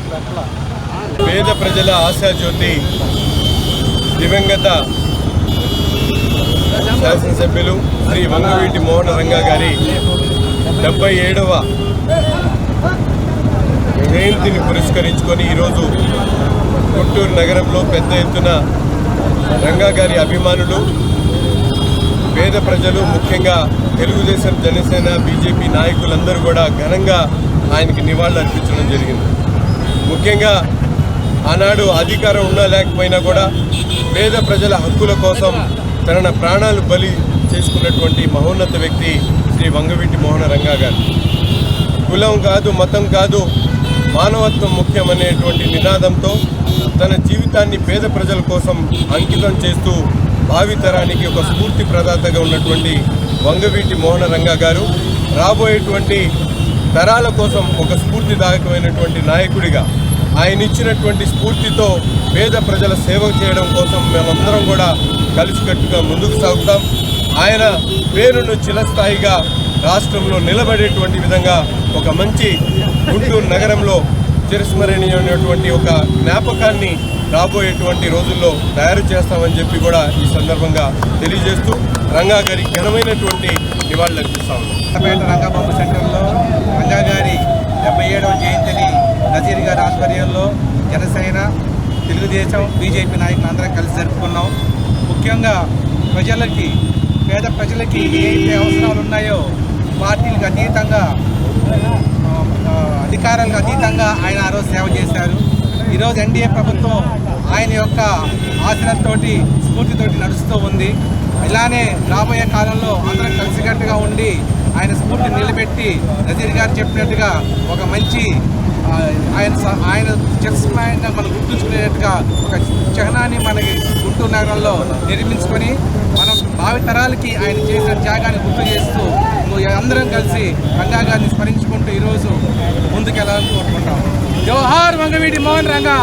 పేద ప్రజల ఆశాజ్యోతి దివంగత శాసనసభ్యులు శ్రీ వంగవీటి మోహన రంగా గారి 77వ జయంతిని పురస్కరించుకొని ఈరోజు గుంటూరు నగరంలో పెద్ద ఎత్తున రంగా గారి అభిమానులు, పేద ప్రజలు, ముఖ్యంగా తెలుగుదేశం, జనసేన, బీజేపీ నాయకులందరూ కూడా ఘనంగా ఆయనకి నివాళులు అర్పించడం జరిగింది. ముఖ్యంగా ఆనాడు అధికారం ఉన్నా లేకపోయినా కూడా పేద ప్రజల హక్కుల కోసం తన ప్రాణాలు బలి చేసుకున్నటువంటి మహోన్నత వ్యక్తి శ్రీ వంగవీటి మోహన రంగా గారు. కులం కాదు, మతం కాదు, మానవత్వం ముఖ్యమనేటువంటి నినాదంతో తన జీవితాన్ని పేద ప్రజల కోసం అంకితం చేస్తూ భావితరానికి ఒక స్ఫూర్తి ప్రదాతగా ఉన్నటువంటి వంగవీటి మోహన రంగా గారు రాబోయేటువంటి తరాల కోసం ఒక స్ఫూర్తిదాయకమైనటువంటి నాయకుడిగా ఆయన ఇచ్చినటువంటి స్ఫూర్తితో పేద ప్రజల సేవ చేయడం కోసం మేమందరం కూడా కలిసికట్టుగా ముందుకు సాగుతాం. ఆయన పేరును చిరస్థాయిగా రాష్ట్రంలో నిలబడేటువంటి విధంగా ఒక మంచి గుంటూరు నగరంలో చిరస్మరణీయమైనటువంటి ఒక జ్ఞాపకాన్ని రాబోయేటువంటి రోజుల్లో తయారు చేస్తామని చెప్పి కూడా ఈ సందర్భంగా తెలియజేస్తూ రంగా గారి ఘనమైనటువంటి నివాళులు అర్పిస్తా ఉన్నాం. రంగబాబు సెంటర్లో రంగా గారి 77వ జయంతిని నజీర్ గారి ఆధ్వర్యంలో జనసేన, తెలుగుదేశం, బీజేపీ నాయకులు అందరం కలిసి జరుపుకున్నాం. ముఖ్యంగా పేద ప్రజలకి ఏ అవసరాలు ఉన్నాయో పార్టీలకు అతీతంగా, అధికారాలకు అతీతంగా ఆయన ఆ రోజు సేవ చేశారు. ఈరోజు ఎన్డీఏ ప్రభుత్వం ఆయన యొక్క ఆశలతోటి, స్ఫూర్తితోటి నడుస్తూ ఉంది. ఇలానే రాబోయే కాలంలో అందరం కలిసికట్టుగా ఉండి ఆయన స్ఫూర్తిని నిలబెట్టి నజీర్ గారు చెప్పినట్టుగా ఒక మంచి ఆయన చిరస్మరణీయంగా మనం గుర్తుంచుకునేట్టుగా ఒక చిహ్నాన్ని మనకి గుంటూరు నగరంలో నిర్మించుకొని మనం భావితరాలకి ఆయన చేసిన త్యాగాన్ని గుర్తు చేస్తూ అందరం కలిసి రంగా గారిని స్మరించుకుంటూ ఈరోజు ముందుకెళ్ళాలని కోరుకుంటాం. జోహార్ వంగవీటి మోహన్ రంగా.